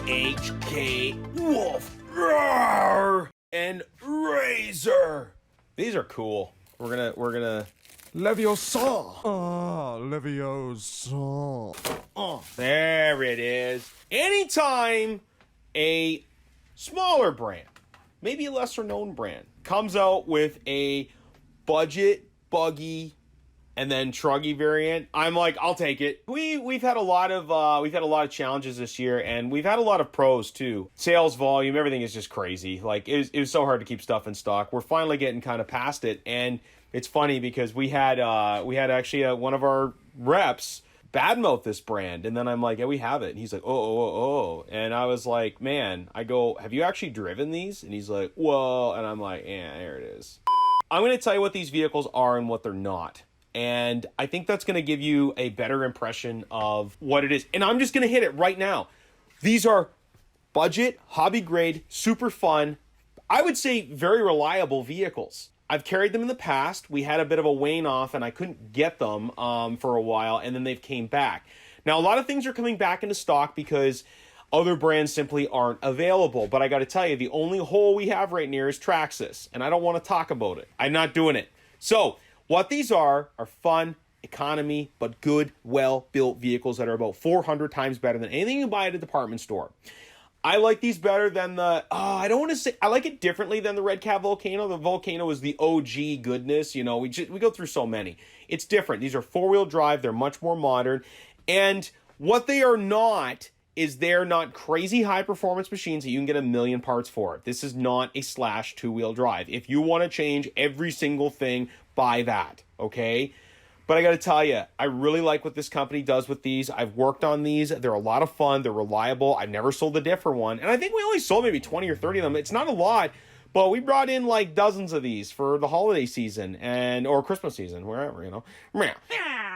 DHK, Wolf, Rar, and Razor. These are cool. We're gonna Leviosa. Leviosa. Oh, there it is. Anytime a smaller brand, maybe a lesser known brand, comes out with a budget buggy and then Truggy variant, I'm like, I'll take it. We've had a lot of challenges this year, and we've had a lot of pros too. Sales volume, everything is just crazy. Like it was so hard to keep stuff in stock. We're finally getting kind of past it, and it's funny because we had actually one of our reps badmouth this brand, and then I'm like, yeah, we have it, and he's like, oh, and I was like, man, I go, have you actually driven these? And he's like, well, and I'm like, yeah, there it is. I'm going to tell you what these vehicles are and what they're not. And I think that's going to give you a better impression of what it is. And I'm just going to hit it right now. These are budget, hobby grade, super fun, I would say very reliable vehicles. I've carried them in the past. We had a bit of a wane off and I couldn't get them for a while, and then they've came back. Now, a lot of things are coming back into stock because other brands simply aren't available. But I got to tell you, the only hole we have right now is Traxxas, and I don't want to talk about it. I'm not doing it. So what these are fun, economy, but good, well-built vehicles that are about 400 times better than anything you buy at a department store. I like these better than the, I don't want to say, I like it differently than the Red Cat Volcano. The Volcano is the OG goodness, you know, we go through so many. It's different. These are four-wheel drive. They're much more modern. And what they are not is they're not crazy high-performance machines that you can get a million parts for. This is not a slash two-wheel drive. If you want to change every single thing, buy that, okay? But I got to tell you, I really like what this company does with these. I've worked on these. They're a lot of fun. They're reliable. I've never sold a diff for one. And I think we only sold maybe 20 or 30 of them. It's not a lot, but we brought in like dozens of these for the holiday season or Christmas season, wherever, you know.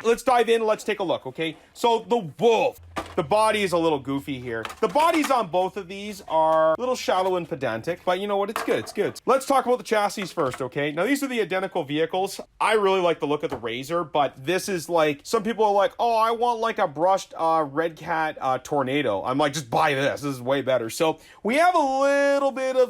Let's dive in. Let's take a look, okay? So the Wolf. The body is a little goofy here. The bodies on both of these are a little shallow and pedantic, but you know what? It's good. It's good. Let's talk about the chassis first, okay? Now, these are the identical vehicles. I really like the look of the Razor, but this is like, some people are like, oh, I want like a brushed Red Cat Tornado. I'm like, just buy this. This is way better. So we have a little bit of,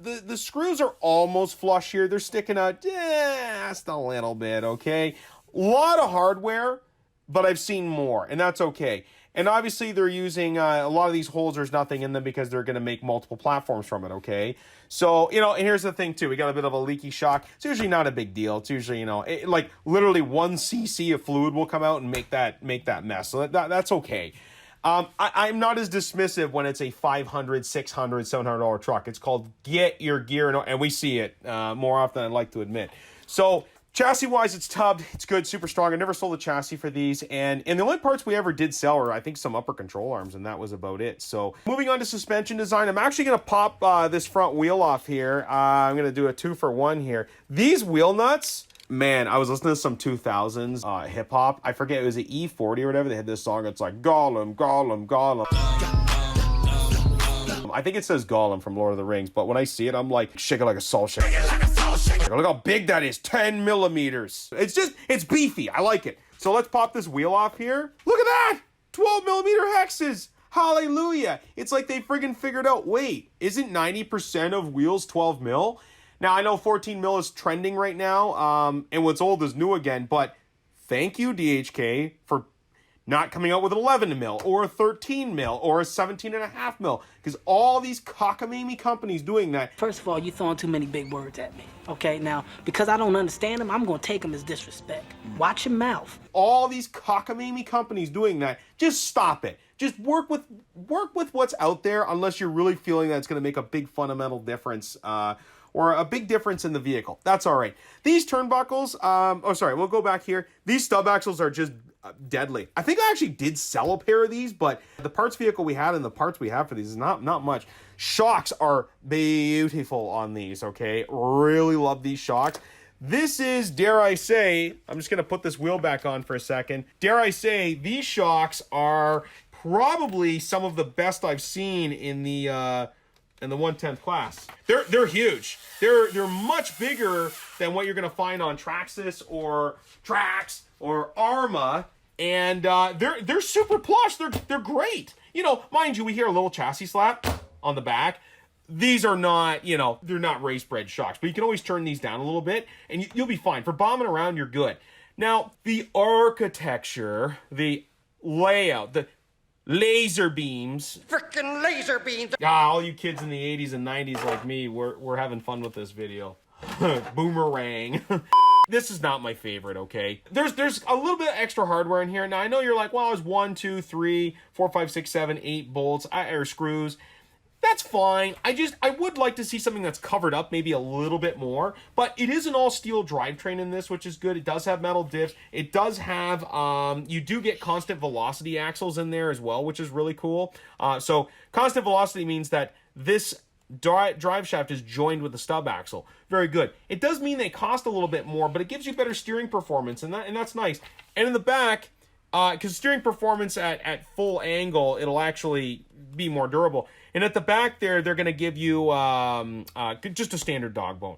the screws are almost flush here. They're sticking out just a little bit, okay? A lot of hardware, but I've seen more, and that's okay. And obviously they're using, a lot of these holes, there's nothing in them because they're going to make multiple platforms from it, okay? So, you know, and here's the thing too. We got a bit of a leaky shock. It's usually not a big deal. It's usually, you know, like literally 1 cc of fluid will come out and make that mess. So that's okay. I'm not as dismissive when it's a $500, $600, $700 truck. It's called get your gear, and we see it more often than I'd like to admit. So chassis-wise, it's tubbed. It's good, super strong. I never sold a chassis for these. And the only parts we ever did sell are, I think, some upper control arms, and that was about it. So moving on to suspension design, I'm actually going to pop this front wheel off here. I'm going to do a 2-for-1 here. These wheel nuts, man, I was listening to some 2000s hip-hop. I forget, it was an E40 or whatever. They had this song. It's like, Gollum, Gollum, Gollum. I think it says Gollum from Lord of the Rings, but when I see it, I'm like, shake it like a salt shaker. Look how big that is, 10 millimeters. It's beefy. I like it. So let's pop this wheel off here. Look at that, 12 millimeter hexes. Hallelujah. It's like they friggin' figured out, wait, isn't 90% of wheels 12 mil? Now, I know 14 mil is trending right now, and what's old is new again, but thank you, DHK, for not coming out with an 11 mil or a 13 mil or a 17.5 mil, because all these cockamamie companies doing that. First of all, you're throwing too many big words at me. Okay, now, because I don't understand them, I'm going to take them as disrespect. Watch your mouth. All these cockamamie companies doing that, just stop it. Just work with what's out there, unless you're really feeling that it's going to make a big fundamental difference, or a big difference in the vehicle. That's all right. These turnbuckles, we'll go back here. These stub axles are just deadly. I think I actually did sell a pair of these, but the parts vehicle we had and the parts we have for these is not much. Shocks are beautiful on these, okay? Really love these shocks. This is, dare I say, I'm just going to put this wheel back on for a second. Dare I say, these shocks are probably some of the best I've seen in the 1/10 class. They're huge. They're much bigger than what you're going to find on Traxxas or Trax or Arma. And they're super plush. They're great. You know, mind you, we hear a little chassis slap on the back. These are not, you know, they're not race bred shocks, but you can always turn these down a little bit and you'll be fine. For bombing around, you're good. Now, the architecture, the layout, the laser beams. Frickin' laser beams. All you kids in the 80s and 90s like me, we're having fun with this video. Boomerang. This is not my favorite, okay? There's a little bit of extra hardware in here. Now, I know you're like, well, it's 1, 2, 3, 4, 5, 6, 7, 8 bolts or screws. That's fine. I would like to see something that's covered up maybe a little bit more, but it is an all steel drivetrain in this, which is good. It does have metal diffs. It does have, you do get constant velocity axles in there as well, which is really cool. So constant velocity means that this drive shaft is joined with the stub axle. Very good. It does mean they cost a little bit more, but it gives you better steering performance, and that's nice. And in the back, because steering performance at full angle, it'll actually be more durable. And at the back there, they're going to give you just a standard dog bone.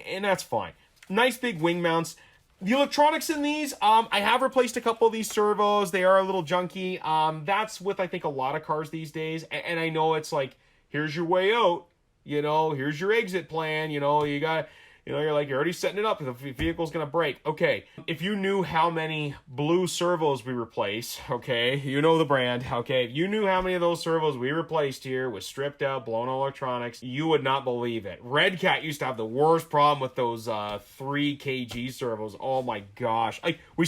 And that's fine. Nice big wing mounts. The electronics in these, I have replaced a couple of these servos. They are a little junky. That's with, I think, a lot of cars these days. And I know it's like, here's your way out. You know, here's your exit plan. You know, you got... You know, you're already setting it up because the vehicle's going to break. Okay, if you knew how many blue servos we replace, okay, you know the brand, okay, if you knew how many of those servos we replaced here with stripped out, blown electronics, you would not believe it. Red Cat used to have the worst problem with those 3 kg servos. Oh my gosh. We'd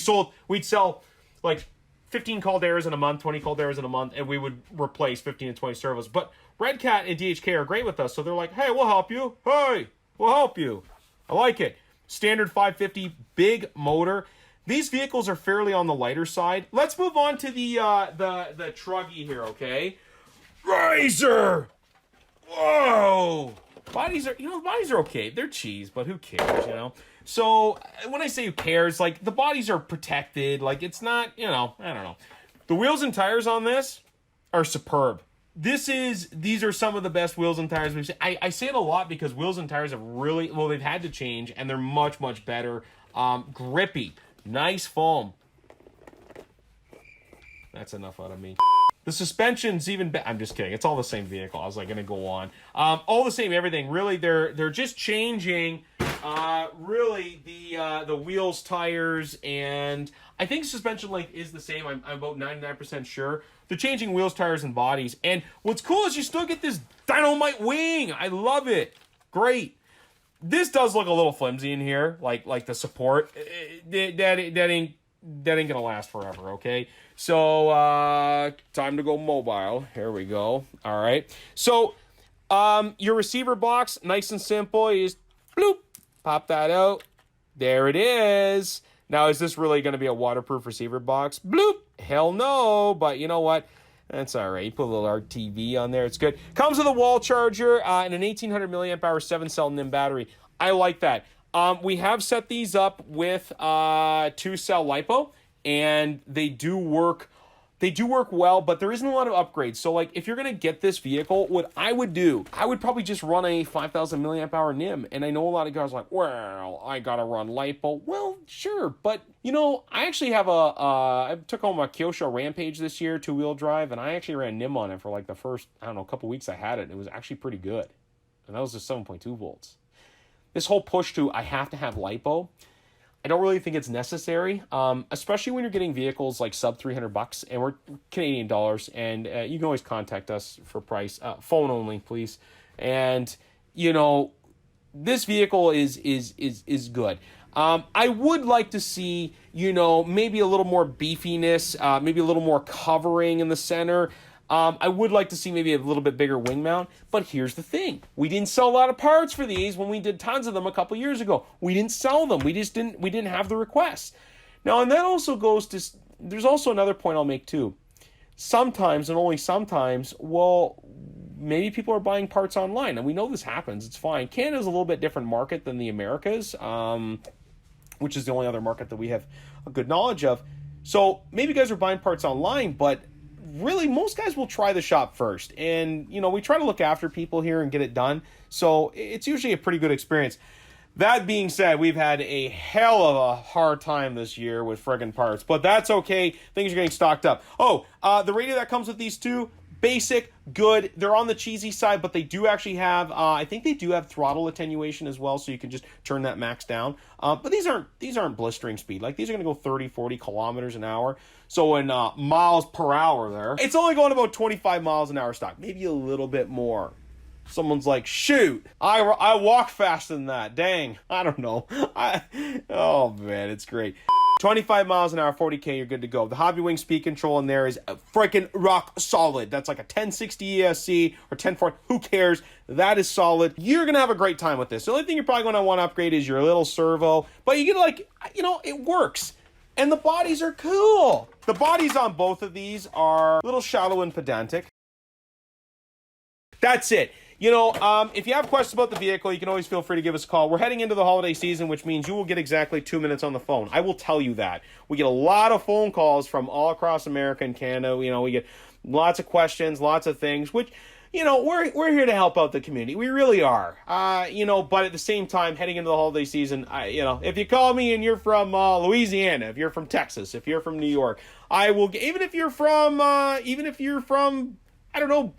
sell like 15 Calderas in a month, 20 Calderas in a month, and we would replace 15 and 20 servos. But Red Cat and DHK are great with us, so they're like, hey, we'll help you. Hey, we'll help you. I like it. Standard 550, big motor. These vehicles are fairly on the lighter side. Let's move on to the Truggy here, okay? Razor! Whoa! Bodies are okay. They're cheese, but who cares, you know? So, when I say who cares, like, the bodies are protected. Like, it's not, you know, I don't know. The wheels and tires on this are superb. These are some of the best wheels and tires we've seen. I say it a lot because wheels and tires have really, well, they've had to change, and they're much, much better. Grippy. Nice foam. That's enough out of me. The suspension's even better. I'm just kidding. It's all the same vehicle. I was like, gonna go on. All the same, everything. Really, they're just changing, really, the wheels, tires, and I think suspension length is the same. I'm about 99% sure. They're changing wheels, tires, and bodies. And what's cool is you still get this dynamite wing. I love it. Great. This does look a little flimsy in here, like the support. That ain't gonna last forever, okay? So, time to go mobile. Here we go. All right. So, your receiver box, nice and simple. You just, bloop, pop that out. There it is. Now, is this really going to be a waterproof receiver box? Bloop. Hell no. But you know what? That's all right. You put a little RTV on there. It's good. Comes with a wall charger and an 1800 milliamp hour 7-cell NIM battery. I like that. We have set these up with 2-cell LiPo, and they do work. They do work well, but there isn't a lot of upgrades. So, like, if you're going to get this vehicle, what I would do, I would probably just run a 5,000 milliamp hour NIM. And I know a lot of guys are like, well, I got to run LiPo. Well, sure. But, you know, I actually have I took home a Kyosho Rampage this year, 2-wheel drive, and I actually ran NIM on it for like the first, I don't know, couple weeks I had it. It was actually pretty good. And that was just 7.2 volts. This whole push to, I have to have LiPo, I don't really think it's necessary, especially when you're getting vehicles like sub $300, and we're Canadian dollars, and you can always contact us for price. Phone only, please. And you know, this vehicle is good. I would like to see, you know, maybe a little more beefiness, maybe a little more covering in the center. I would like to see maybe a little bit bigger wing mount, but here's the thing. We didn't sell a lot of parts for these when we did tons of them a couple years ago. We didn't sell them. We didn't have the requests. Now, and that also goes to, there's also another point I'll make too. Sometimes, and only sometimes, well, maybe people are buying parts online, and we know this happens. It's fine. Canada's a little bit different market than the Americas, which is the only other market that we have a good knowledge of. So maybe guys are buying parts online, but really, most guys will try the shop first. And, you know, we try to look after people here and get it done. So it's usually a pretty good experience. That being said, we've had a hell of a hard time this year with friggin' parts, but that's okay. Things are getting stocked up. Oh, the radio that comes with these two, basic, good. They're on the cheesy side, but they do actually have, I think they do have throttle attenuation as well, so you can just turn that max down. But these aren't blistering speed. Like, these are going to go 30, 40 kilometers an hour. So in miles per hour there, it's only going about 25 miles an hour stock, maybe a little bit more. Someone's like, shoot, I walk faster than that. Dang, I don't know. Oh, man, it's great. 25 miles an hour, 40K, you're good to go. The Hobbywing speed control in there is freaking rock solid. That's like a 1060 ESC or 1040, who cares? That is solid. You're going to have a great time with this. The only thing you're probably going to want to upgrade is your little servo, but you get like, it works. And the bodies are cool. The bodies on both of these are a little shallow and pedantic. That's it. If you have questions about the vehicle, you can always feel free to give us a call. We're heading into the holiday season, which means you will get exactly 2 minutes on the phone. I will tell you that. We get a lot of phone calls from all across America and Canada. We get lots of questions, lots of things, which, we're here to help out the community. We really are. But at the same time, heading into the holiday season, if you call me and you're from Louisiana, if you're from Texas, if you're from New York, I will, even if you're from, I don't know,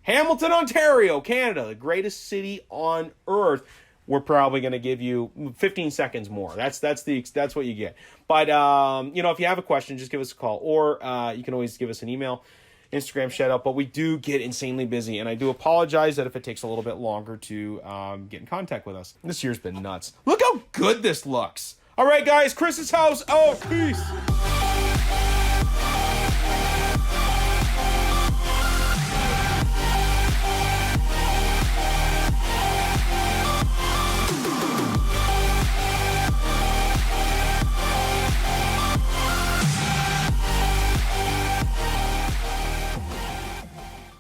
Hamilton, Ontario, Canada, the greatest city on earth, we're probably going to give you 15 seconds more. That's what you get. But, if you have a question, just give us a call. Or you can always give us an email, Instagram shout out. But we do get insanely busy. And I do apologize that if it takes a little bit longer to get in contact with us. This year's been nuts. Look how good this looks. All right, guys, Chris's house. Oh, peace.